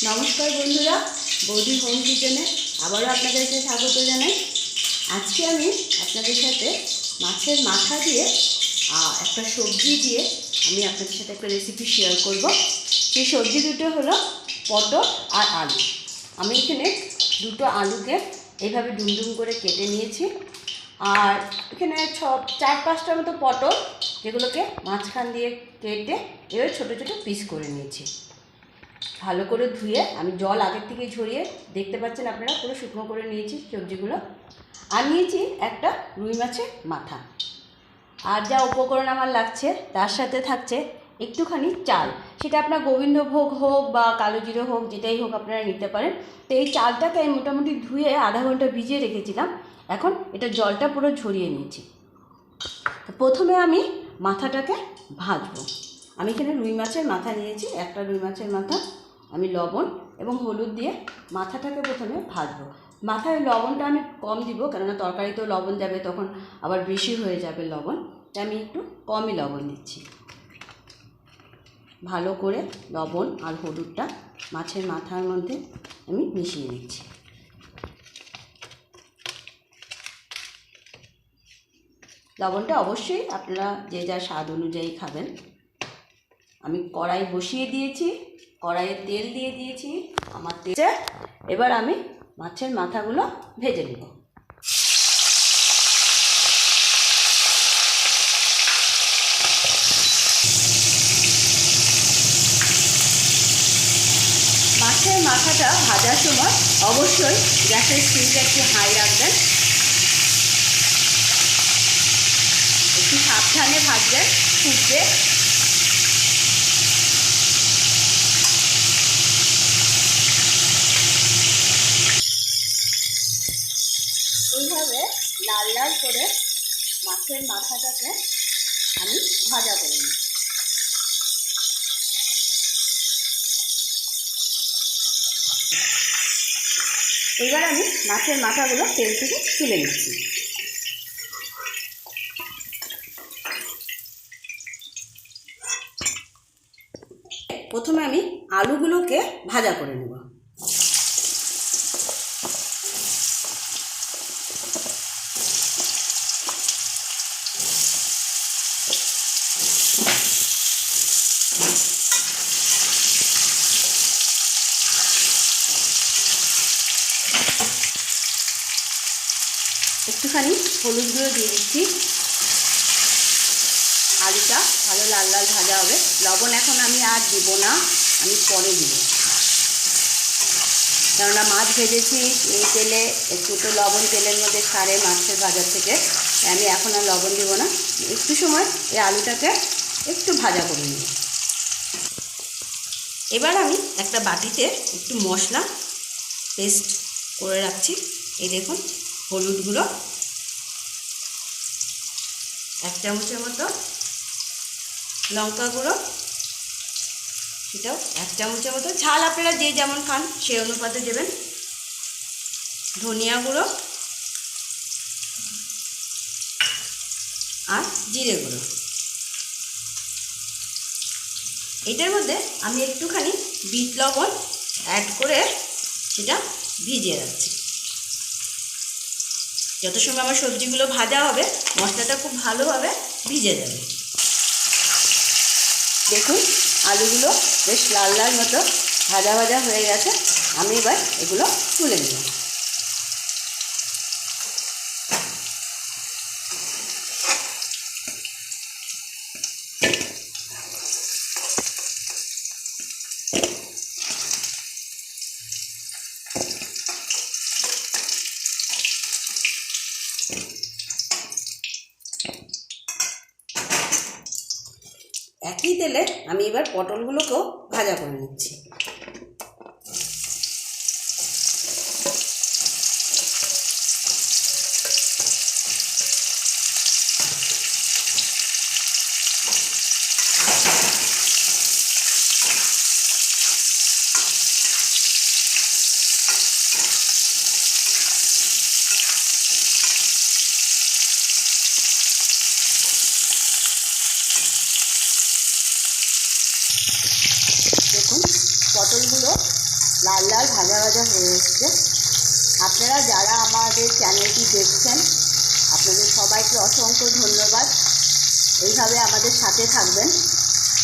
নমস্কার বন্ধুরা, বৌদি হোম কিচেনে আবারও আপনাদেরকে স্বাগত জানাই। আজকে আমি আপনাদের সাথে মাছের মাথা দিয়ে একটা সবজি দিয়ে আমি আপনাদের সাথে একটা রেসিপি শেয়ার করব। সেই সবজি দুটো হলো পটল আর আলু। আমি এখানে দুটো আলুকে এইভাবে ডুমডুম করে কেটে নিয়েছি, আর এখানে 4-5টার মতো পটল, যেগুলোকে মাঝখান দিয়ে কেটে এবার ছোটো ছোটো পিস করে নিয়েছি। ভালো করে ধুয়ে আমি জল আগের থেকে ঝরিয়ে, দেখতে পাচ্ছেন আপনারা, পুরো শুকনো করে নিয়েছি সবজিগুলো। আর নিয়েছি একটা রুই মাছের মাথা। আর যা উপকরণ আমার লাগছে তার সাথে থাকছে একটুখানি চাল। সেটা আপনার গোবিন্দভোগ হোক বা কালো জিরে হোক, যেটাই হোক আপনারা নিতে পারেন। তো এই চালটাকে আমি মোটামুটি ধুয়ে আধা ঘন্টা ভিজিয়ে রেখেছিলাম। এখন এটা জলটা পুরো ঝরিয়ে নিয়েছি। প্রথমে আমি মাথাটাকে ভাজবো। আমি এখানে রুই মাছের মাথা নিয়েছি, একটা রুই মাছের মাথা। আমি লবণ এবং হলুদ দিয়ে মাথাটাকে প্রথমে ভাজবো। মাথায় লবণটা আমি কম দিব, কেননা তরকারিতেও লবণ যাবে, তখন আবার বেশি হয়ে যাবে লবণ। তাই আমি একটু কমই লবণ দিচ্ছি। ভালো করে লবণ আর হলুদটা মাছের মাথার মধ্যে আমি মিশিয়ে নিচ্ছি। লবণটা অবশ্যই আপনারা যে যা স্বাদ অনুযায়ী খাবেন। আমি কড়াই বসিয়ে দিয়েছি, কড়াইয়ে তেল দিয়ে দিয়েছি। আমার তেলে এবার আমি মাছের মাথাগুলো ভেজে নেব। মাছের মাথাটা ভাজার সময় অবশ্যই গ্যাসের ফ্লেমটা একটু হাই রাখবেন, একটু সাবধানে ভাজবেন, ফুটবে। এইভাবে লাল লাল করে মাছের মাথাটাকে আমি ভাজা করে নিই। এবার আমি মাছের মাথাগুলো তেল থেকে তুলে নিচ্ছি। প্রথমে আমি আলুগুলোকে ভাজা করে নেব। একটুখানি হলুদ গুঁড়ো দিয়ে দিচ্ছি। আলুটা ভালো লাল লাল ভাজা হবে। লবণ এখন আমি আর দিব না, আমি পরে দিব, কেননা মাছ ভেজেছি এই তেলে, একটু তো লবণ তেলের মধ্যে ছাড়ে মাছের ভাজার থেকে। আমি এখন আর লবণ দিব না। একটু সময় এই আলুটাকে একটু ভাজা করে নিই। এবার আমি একটা বাটিতে একটু মশলা পেস্ট করে রাখছি। এই দেখুন, হলুদ গুঁড়ো 1 চামচের মতো, লঙ্কা গুঁড়ো সেটাও 1 চামচের মতো, ঝাল আপনারা যে যেমন খান সেই অনুপাতে দেবেন। ধনিয়া গুঁড়ো আর জিরে গুঁড়ো। এটার মধ্যে আমি একটুখানি বিট লবণ অ্যাড করে সেটা ভিজিয়ে রাখছি। যত সময় আমার সবজিগুলো ভাজা হবে মশলাটা খুব ভালোভাবে ভিজে যাবে। দেখুন, আলুগুলো বেশ লাল লাল মতো ভাজা ভাজা হয়ে গেছে। আমি এবার এগুলো তুলে নিলাম। একই তেলে আমি এবার পটলগুলোকেও ভাজা করে নিচ্ছি। দেখুন লাল লাল ভাজা ভাজা হয়ে এসছে। আপনারা যারা আমাদের চ্যানেলটি দেখছেন আপনাদের সবাইকে অসংখ্য ধন্যবাদ। এইভাবে আমাদের সাথে থাকবেন,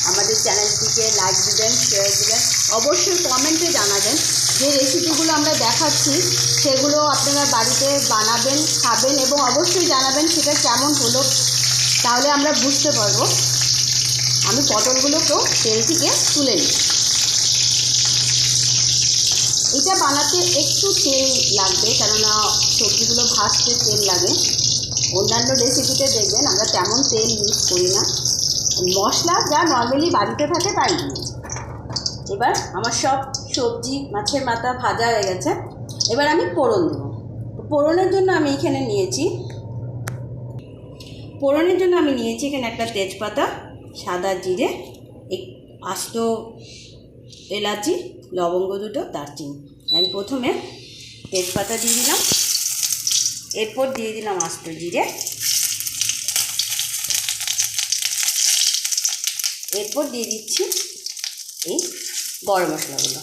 আমাদের চ্যানেলটিকে লাইক দিবেন, শেয়ার দিবেন, অবশ্যই কমেন্টে জানাবেন যে রেসিপিগুলো আমরা দেখাচ্ছি সেগুলো আপনারা বাড়িতে বানাবেন, খাবেন এবং অবশ্যই জানাবেন সেটা কেমন হলো, তাহলে আমরা বুঝতে পারবো। আমি পটলগুলোকেও তেল থেকে তুলে নিই। এটা বানাতে একটু তেল লাগবে, কেননা সবজিগুলো ভাজতে তেল লাগে। অন্যান্য রেসিপিতে দেখবেন আমরা তেমন তেল ইউজ করি না, মশলা যা নর্মালি বাড়িতে থাকে তাই দিই। এবার আমার সব সবজি মাছের মাথা ভাজা হয়ে গেছে। এবার আমি ফোড়ন দেব। ফোড়নের জন্য আমি এখানে নিয়েছি এখানে একটা তেজপাতা, সাদা জিরে, আস্ত এলাচি, লবঙ্গ দুটো, দারচিনি। আমি প্রথমে তেজপাতা দিয়ে দিলাম, এরপর দিয়ে দিলাম আস্ত জিরে, এরপর দিয়ে দিচ্ছি এই গরম মশলাগুলো।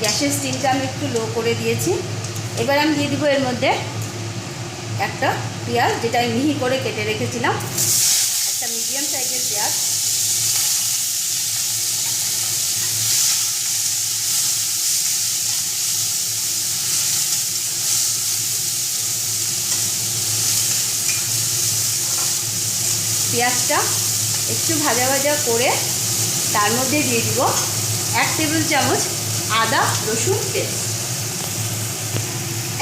গ্যাসের স্টিমটা আমি একটু লো করে দিয়েছি। এবার আমি দিয়ে দিব এর মধ্যে একটা পেঁয়াজ, যেটা আমি মিহি করে কেটে রেখেছিলাম, একটা মিডিয়াম সাইজের পেঁয়াজ। পেঁয়াজটা একটু ভাজা ভাজা করে তার মধ্যে দিয়ে দিব 1 টেবিল চামচ আদা রসুন পেস্ট,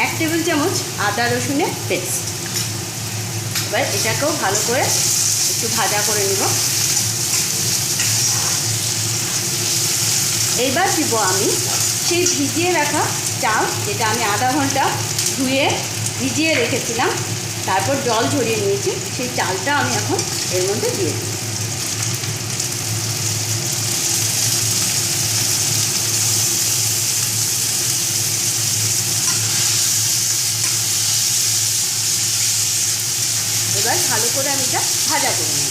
1 টেবিল চামচ আদা রসুনের পেস্ট। এবার এটাকেও ভালো করে একটু ভাজা করে নিব। এইবার দিব আমি সেই ভিজিয়ে রাখা চাল, যেটা আমি আধা ঘন্টা ধুয়ে ভিজিয়ে রেখেছিলাম, তারপর জল ঝরিয়ে নিয়েছি। সেই চালটা আমি এখন এর মধ্যে দিয়ে দিই। এবার ভালো করে আমি এটা ভাজা করে নেব।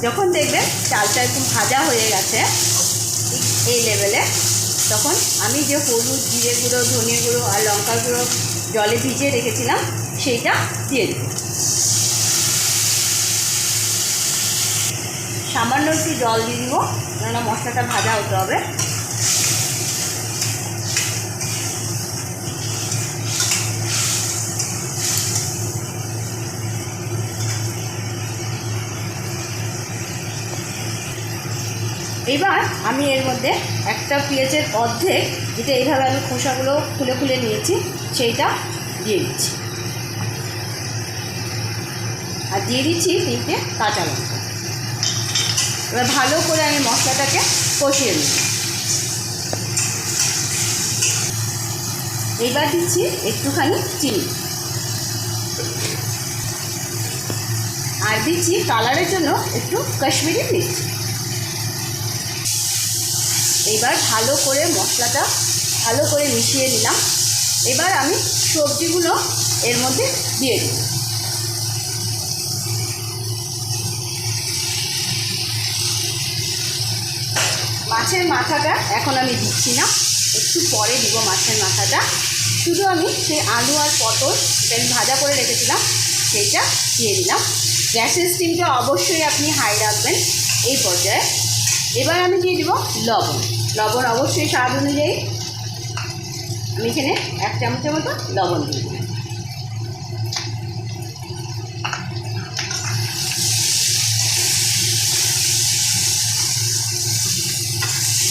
যখন দেখবেন চালটা একটু ভাজা হয়ে গেছে এই লেভেলে, তখন আমি যে হলুদ, জিরে গুঁড়ো, ধনে গুঁড়ো আর লঙ্কার গুঁড়ো জলে ভিজিয়ে রেখেছিলাম সেইটা দিয়ে দেব। সামান্য একটু জল দিয়ে দিব, কেননা মশলাটা ভাজা হতে হবে। এবার আমি এর মধ্যে একটা পেঁয়াজের অর্ধেক, যেটা এইভাবে আমি খোসাগুলো খুলে খুলে নিয়েছি, সেইটা দিয়ে দিচ্ছি। আর দিয়ে দিচ্ছি 3টে কাঁচা লঙ্কা। এবার ভালো করে আমি মশলাটাকে কষিয়ে নিই। এবার দিচ্ছি একটুখানি চিনি, আর দিচ্ছি কালারের জন্য একটু কাশ্মীরি মির্চি। এবার ভালো করে মশলাটা ভালো করে মিশিয়ে নিলাম। এবার আমি সবজিগুলো এর মধ্যে দিয়ে দিই। মাছের মাথাটা এখন আমি দিচ্ছি না, একটু পরে দিব মাছের মাথাটা। শুধু আমি সেই আলু আর পটল যেটা আমি ভাজা করে রেখেছিলাম সেইটা দিয়ে দিলাম। গ্যাসের স্টিমটা অবশ্যই আপনি হাই রাখবেন এই পর্যায়ে। এবার আমি দিয়ে দিব লবণ। লবণ অবশ্যই স্বাদ অনুযায়ী আমি এখানে 1 চামচের মতো লবণ দিয়ে দিই।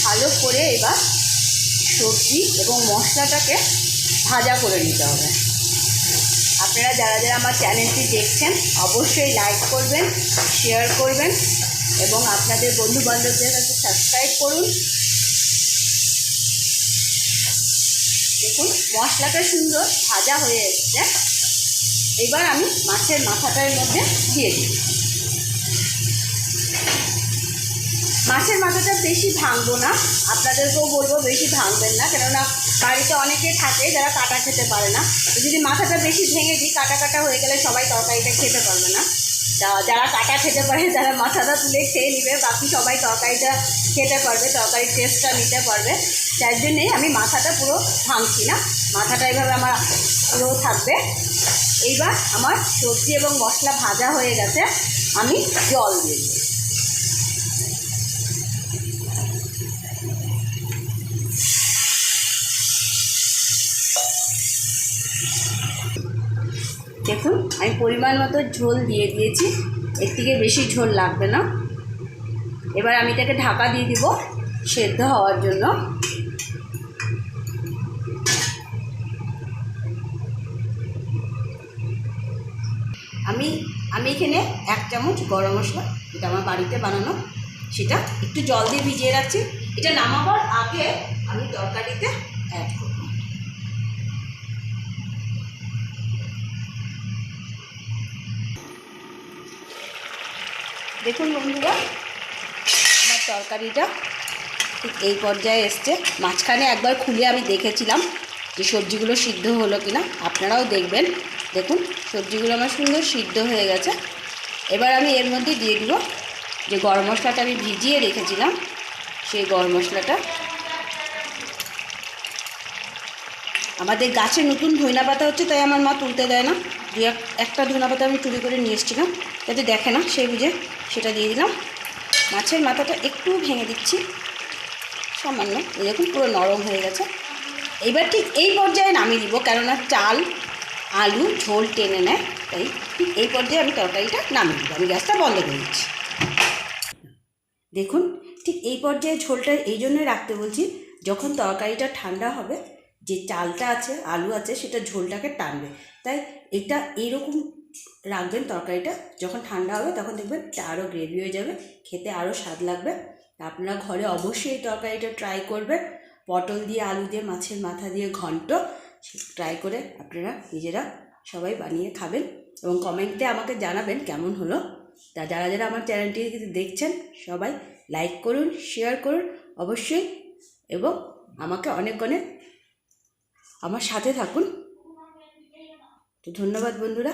ভালো করে এবার সবজি এবং মশলাটাকে ভাজা করে নিতে হবে। আপনারা যারা যারা আমার চ্যানেলটি দেখছেন অবশ্যই লাইক করবেন, শেয়ার করবেন এবং আপনাদের বন্ধুবান্ধবদের কাছে সাবস্ক্রাইব করুন। দেখুন মশলাটা সুন্দর ভাজা হয়ে এসছে। এবার আমি মাছের মাথাটার মধ্যে দিয়ে দিই। মাছের মাথাটা বেশি ভাঙবো না, আপনাদেরকেও বলবো বেশি ভাঙবেন না, কেননা বাড়িতে অনেকে থাকে যারা কাটা খেতে পারে না। তো যদি মাথাটা বেশি ভেঙে দিই, কাটা কাটা হয়ে গেলে সবাই তরকারিটা খেতে পারবে না। যারা কাটা খেতে পারে যারা মাথাটা তুলে খেয়ে নেবে, বাকি সবাই তরকারিটা খেতে পারবে, তরকারির টেস্টটা নিতে পারবে। তার জন্যেই আমি মাথাটা পুরো ভাঙছি না, মাথাটা এইভাবে আমার পুরো থাকবে। এইবার আমার সবজি এবং মশলা ভাজা হয়ে গেছে, আমি জল দিয়ে দিই। দেখুন আমি পরিমাণ মতো ঝোল দিয়ে দিয়েছি, এর থেকে বেশি ঝোল লাগবে না। এবার আমি এটাকে ঢাকা দিয়ে দিব সেদ্ধ হওয়ার জন্য। আমি এখানে 1 চামচ গরম মশলা, এটা আমার বাড়িতে বানানো, সেটা একটু জল দিয়ে ভিজিয়ে রাখছি। এটা নামাবার আগে আমি তরকারিতে অ্যাড করব। দেখুন বন্ধুরা, আমার তরকারিটা ঠিক এই পর্যায়ে এসছে। মাঝখানে একবার খুলে আমি দেখেছিলাম যে সবজিগুলো সিদ্ধ হলো কিনা, আপনারাও দেখবেন। দেখুন সবজিগুলো আমার সুন্দর সিদ্ধ হয়ে গেছে। এবার আমি এর মধ্যে দিয়ে দিব যে গরম মশলাটা আমি ভিজিয়ে রেখেছিলাম, সেই গরম মশলাটা। আমাদের গাছে নতুন ধইনা পাতা হচ্ছে, তাই আমার মা তুলতে দেয় না। একটা ধইনা পাতা আমি চুরি করে নিয়ে এসেছিলাম, যাতে দেখে না, সেই বুঝে সেটা দিয়ে দিলাম। মাছের মাথাটা একটু ভেঙে দিচ্ছি সামান্য, এই দেখুন পুরো নরম হয়ে গেছে। এবার ঠিক এই পর্যায়ে নামিয়ে দিব, কেননা চাল আলু ঝোল টেনে নেয়, তাই ঠিক এই পর্যায়ে আমি তরকারিটা নামিয়ে দিব। আমি গ্যাসটা বন্ধ করে দিচ্ছি। দেখুন ঠিক এই পর্যায়ে ঝোলটা এই জন্যই রাখতে বলছি, যখন তরকারিটা ঠান্ডা হবে, যে চালটা আছে আলু আছে সেটা ঝোলটাকে টানবে, তাই এটা এইরকম রাখবেন। তরকারিটা যখন ঠান্ডা হবে তখন দেখবেন আরও গ্রেভি হয়ে যাবে, খেতে আরও স্বাদ লাগবে। আপনারা ঘরে অবশ্যই এই তরকারিটা ট্রাই করবেন। পটল দিয়ে আলু দিয়ে মাছের মাথা দিয়ে ঘন্ট ট্রাই করে আপনারা নিজেরা সবাই বানিয়ে খাবেন এবং কমেন্টে আমাকে জানাবেন কেমন হলো। যারা যারা আমার চ্যানেলটি দেখছেন সবাই লাইক করুন, শেয়ার করুন অবশ্যই, এবং আমাকে অনেক অনেক আমার সাথে থাকুন। তো ধন্যবাদ বন্ধুরা।